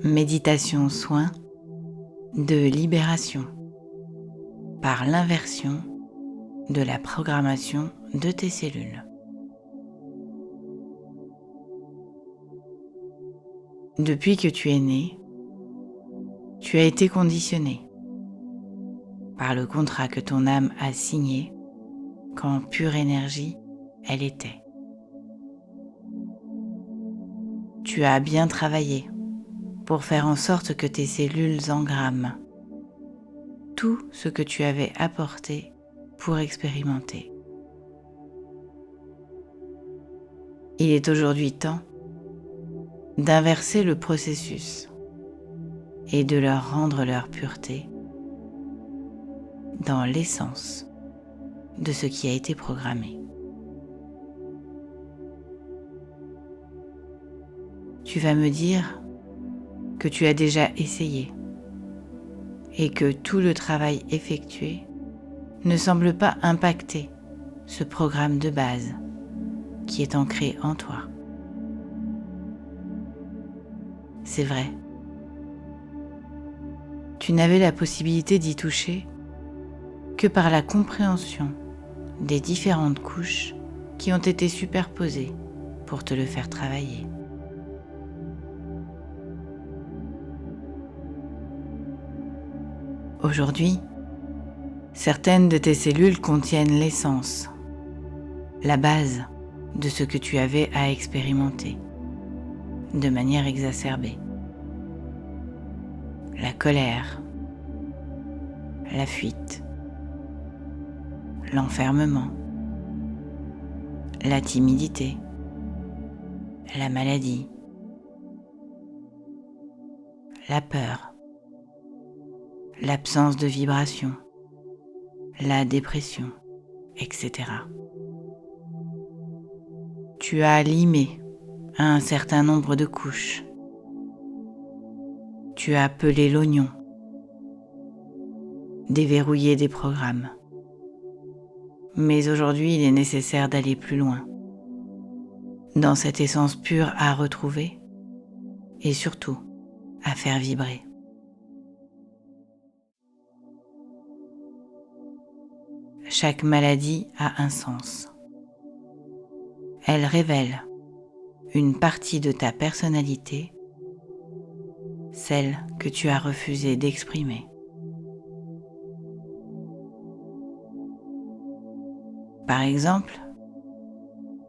Méditation soin de libération par l'inversion de la programmation de tes cellules. Depuis que tu es né, tu as été conditionné par le contrat que ton âme a signé quand pure énergie elle était. Tu as bien travaillé pour faire en sorte que tes cellules engramment tout ce que tu avais apporté pour expérimenter. Il est aujourd'hui temps d'inverser le processus et de leur rendre leur pureté dans l'essence de ce qui a été programmé. Tu vas me dire que tu as déjà essayé et que tout le travail effectué ne semble pas impacter ce programme de base qui est ancré en toi. C'est vrai. Tu n'avais la possibilité d'y toucher que par la compréhension des différentes couches qui ont été superposées pour te le faire travailler. Aujourd'hui, certaines de tes cellules contiennent l'essence, la base de ce que tu avais à expérimenter, de manière exacerbée. La colère, la fuite, l'enfermement, la timidité, la maladie, la peur, l'absence de vibration, la dépression, etc. Tu as limé un certain nombre de couches. Tu as pelé l'oignon, déverrouillé des programmes. Mais aujourd'hui, il est nécessaire d'aller plus loin, dans cette essence pure à retrouver et surtout à faire vibrer. Chaque maladie a un sens. Elle révèle une partie de ta personnalité, celle que tu as refusé d'exprimer. Par exemple,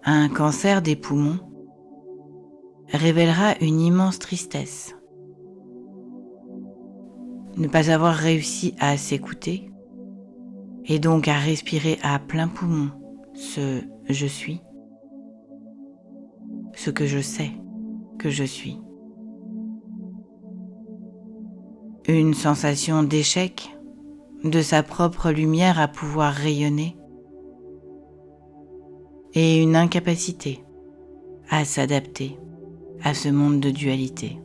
un cancer des poumons révélera une immense tristesse. Ne pas avoir réussi à s'écouter et donc à respirer à plein poumon ce « je suis », ce que je sais que je suis. Une sensation d'échec de sa propre lumière à pouvoir rayonner et une incapacité à s'adapter à ce monde de dualité.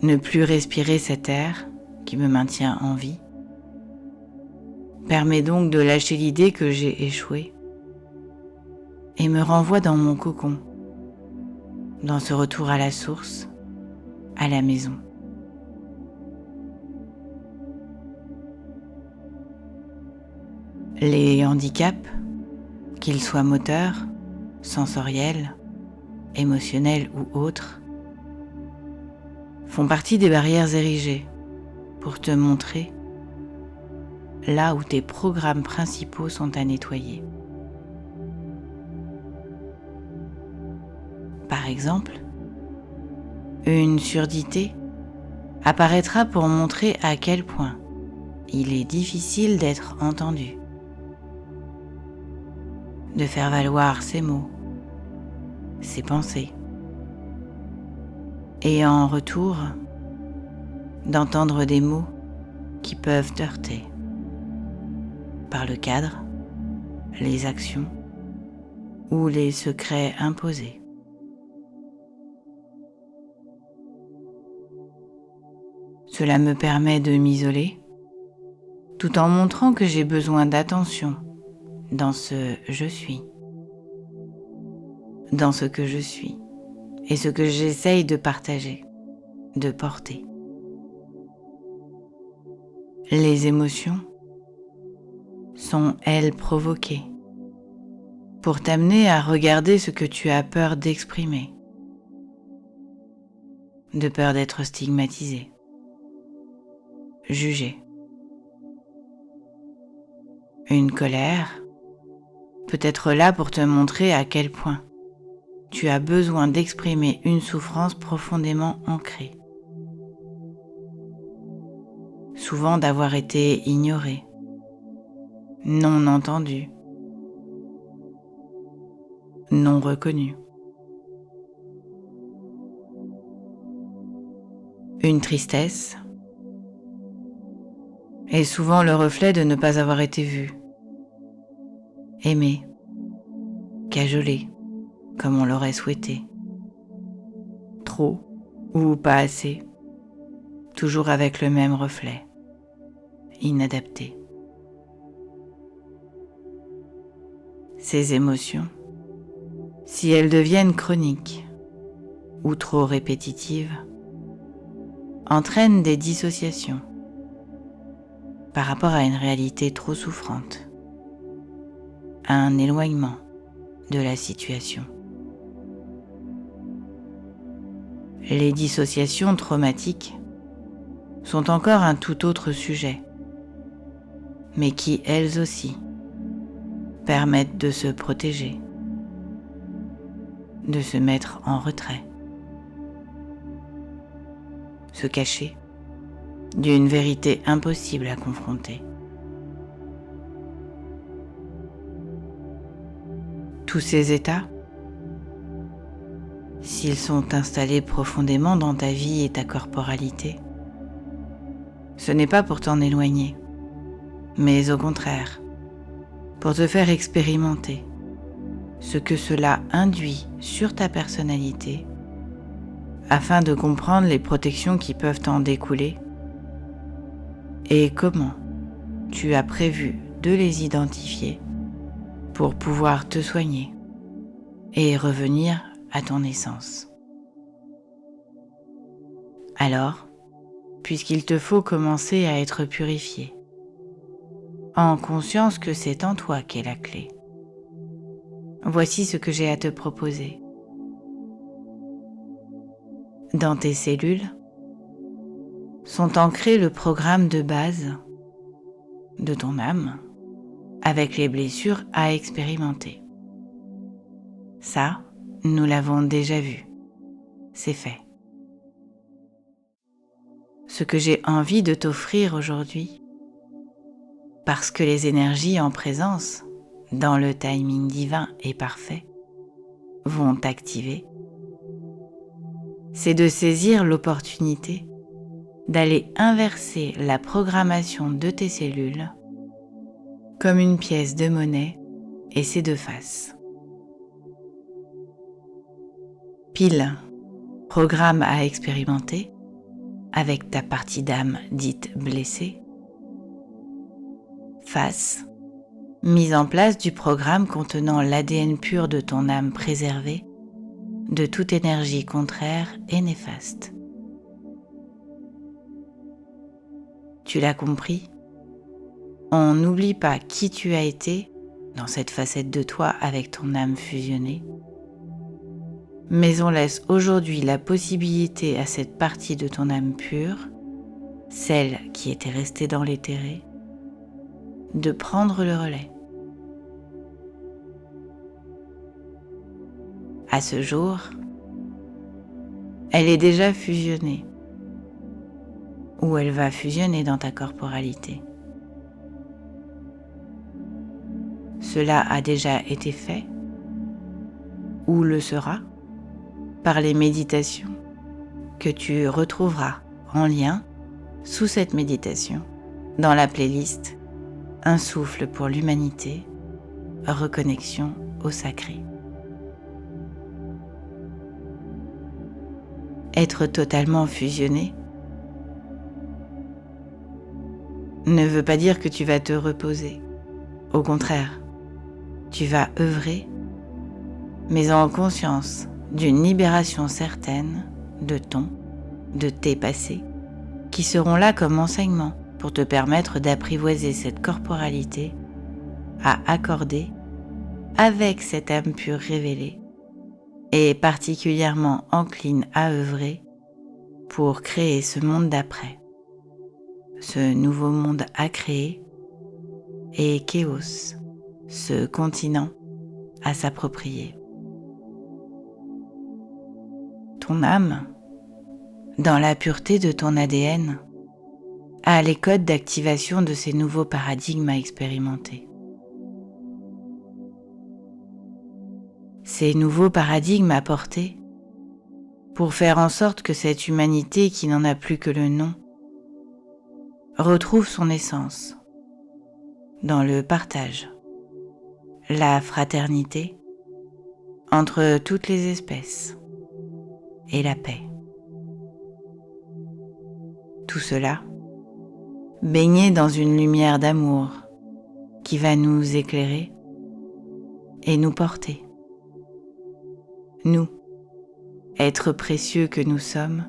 Ne plus respirer cet air qui me maintient en vie permet donc de lâcher l'idée que j'ai échoué et me renvoie dans mon cocon, dans ce retour à la source, à la maison. Les handicaps, qu'ils soient moteurs, sensoriels, émotionnels ou autres, font partie des barrières érigées pour te montrer là où tes programmes principaux sont à nettoyer. Par exemple, une surdité apparaîtra pour montrer à quel point il est difficile d'être entendu, de faire valoir ses mots, ses pensées, et en retour, d'entendre des mots qui peuvent heurter par le cadre, les actions ou les secrets imposés. Cela me permet de m'isoler tout en montrant que j'ai besoin d'attention dans ce « je suis », dans ce que je suis, et ce que j'essaye de partager, de porter. Les émotions sont, elles, provoquées pour t'amener à regarder ce que tu as peur d'exprimer, de peur d'être stigmatisé, jugé. Une colère peut être là pour te montrer à quel point tu as besoin d'exprimer une souffrance profondément ancrée. Souvent d'avoir été ignoré, non entendu, non reconnu. Une tristesse est souvent le reflet de ne pas avoir été vu, aimé, cajolé, comme on l'aurait souhaité. Trop ou pas assez, toujours avec le même reflet, inadapté. Ces émotions, si elles deviennent chroniques ou trop répétitives, entraînent des dissociations par rapport à une réalité trop souffrante, à un éloignement de la situation. Les dissociations traumatiques sont encore un tout autre sujet, mais qui, elles aussi, permettent de se protéger, de se mettre en retrait, se cacher d'une vérité impossible à confronter. Tous ces états, s'ils sont installés profondément dans ta vie et ta corporalité, ce n'est pas pour t'en éloigner, mais au contraire, pour te faire expérimenter ce que cela induit sur ta personnalité, afin de comprendre les protections qui peuvent en découler et comment tu as prévu de les identifier pour pouvoir te soigner et revenir à ton essence. Alors, puisqu'il te faut commencer à être purifié, en conscience que c'est en toi qu'est la clé, voici ce que j'ai à te proposer. Dans tes cellules sont ancrés le programme de base de ton âme avec les blessures à expérimenter. Ça, nous l'avons déjà vu. C'est fait. Ce que j'ai envie de t'offrir aujourd'hui, parce que les énergies en présence, dans le timing divin et parfait, vont t'activer, c'est de saisir l'opportunité d'aller inverser la programmation de tes cellules comme une pièce de monnaie et ses deux faces. Pile, programme à expérimenter avec ta partie d'âme dite blessée. Face, mise en place du programme contenant l'ADN pur de ton âme préservée de toute énergie contraire et néfaste. Tu l'as compris ? On n'oublie pas qui tu as été dans cette facette de toi avec ton âme fusionnée, mais on laisse aujourd'hui la possibilité à cette partie de ton âme pure, celle qui était restée dans l'éthéré, de prendre le relais. À ce jour, elle est déjà fusionnée, ou elle va fusionner dans ta corporalité. Cela a déjà été fait, ou le sera, par les méditations que tu retrouveras en lien sous cette méditation dans la playlist Un souffle pour l'humanité, reconnexion au sacré. Être totalement fusionné ne veut pas dire que tu vas te reposer. Au contraire, tu vas œuvrer, mais en conscience d'une libération certaine de tes passés, qui seront là comme enseignement pour te permettre d'apprivoiser cette corporalité à accorder avec cette âme pure révélée et particulièrement encline à œuvrer pour créer ce monde d'après, ce nouveau monde à créer et Kéos, ce continent à s'approprier. Ton âme, dans la pureté de ton ADN, a les codes d'activation de ces nouveaux paradigmes à expérimenter. Ces nouveaux paradigmes apportés pour faire en sorte que cette humanité qui n'en a plus que le nom retrouve son essence dans le partage, la fraternité entre toutes les espèces et la paix. Tout cela baigné dans une lumière d'amour qui va nous éclairer et nous porter. Nous, êtres précieux que nous sommes,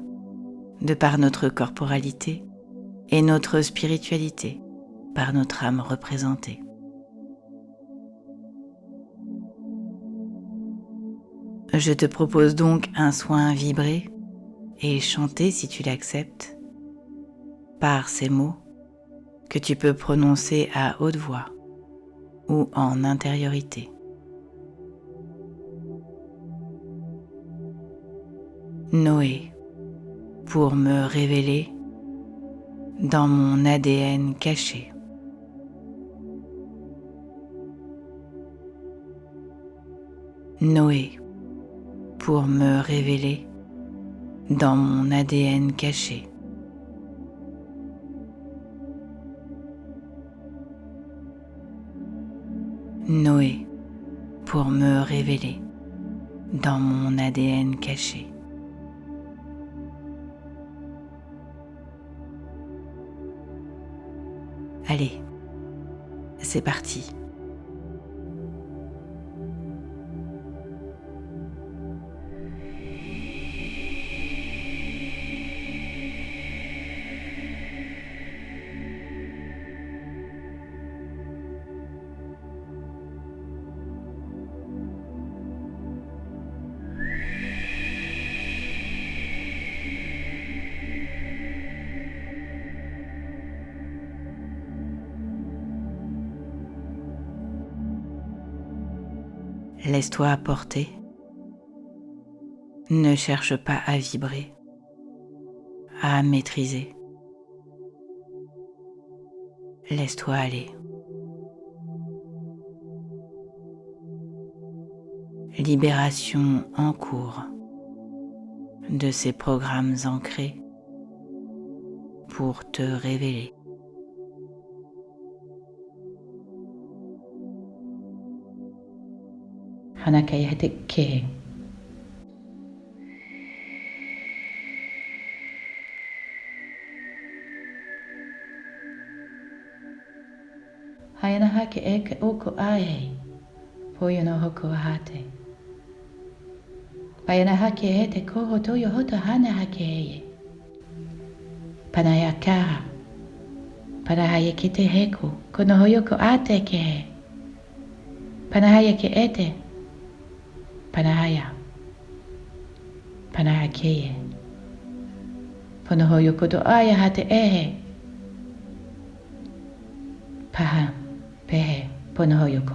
de par notre corporalité et notre spiritualité, par notre âme représentée. Je te propose donc un soin vibré et chanté si tu l'acceptes, par ces mots que tu peux prononcer à haute voix ou en intériorité. Noé, pour me révéler dans mon ADN caché. Noé, pour me révéler dans mon ADN caché. Noé, pour me révéler dans mon ADN caché. Allez, c'est parti. Laisse-toi porter. Ne cherche pas à vibrer, à maîtriser. Laisse-toi aller. Libération en cours de ces programmes ancrés pour te révéler. Hanakayateke. Hayanahake eke oko ae, poyo no hoko ahate. Payanahake ete koho toyo hoto hanahake eye. Panayakaha, panahayekite heku, kono hoyoko ate ke. Panahayake ete. Panahaya, Panahakeye, Ponohoyoko do aya hate ehe, Paha, Pehe, Ponohoyoko.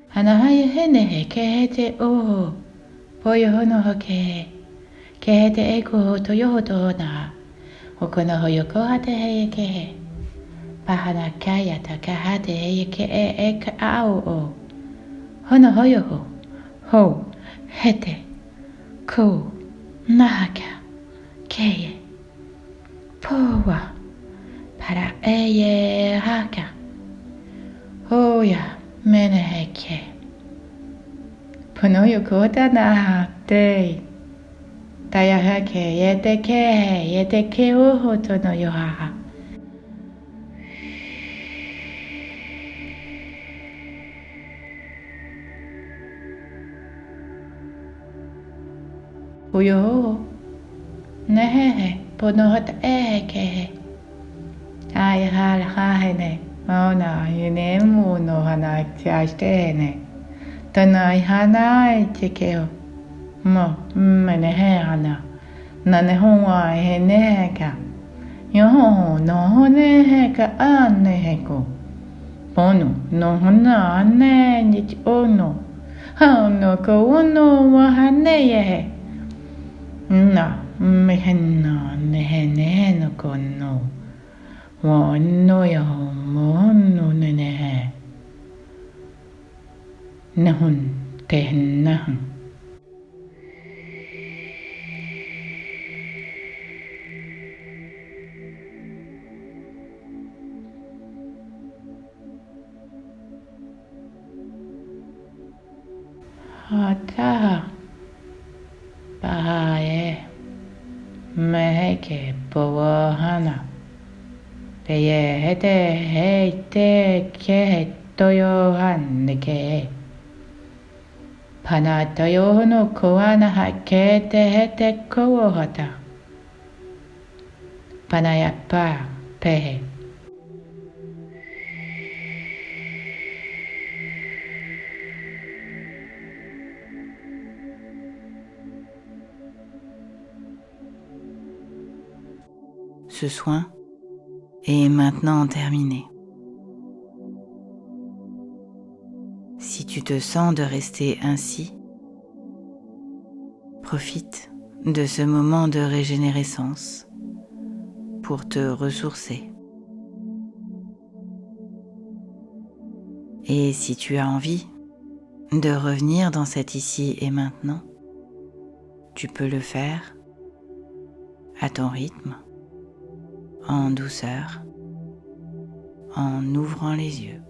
Hanahaya henehe kehete oho, Poyo hono hoke, kehete eko ho toyoho tohona. Hokono hoyoko hate heye kehe. Pahana kaya takahate heye ke eka ao o. Hono hoyoho. Ho. Hete. Ko. Nahaka. Keye. Powa. Para eye haka. Hoya. Meneheke. Ponoyoko tana te. Tayahake yete ke oho tono yohaha. Uyo, nehehe, ponohat ehekehe. Ai hal hahene, ona yunemu no hana tiashtene. Tanai hana itikeo. Mo, menehe hana. Nanehua heneka. Yoho no neheka aneheko. Pono no hana ane nich ono. Hano ko ono wahaneyehe. Na, mehena nehene no kono. Wano yo mono nenehe. Nahun tehnahun. Hata bahaye meheke powahana. Peye hete heite ke toyo haneke. Pana toyo no koana hakete hete kowohata. Panayapa pehe. Ce soin est maintenant terminé. Si tu te sens de rester ainsi, profite de ce moment de régénérescence pour te ressourcer. Et si tu as envie de revenir dans cet ici et maintenant, tu peux le faire à ton rythme, en douceur, en ouvrant les yeux.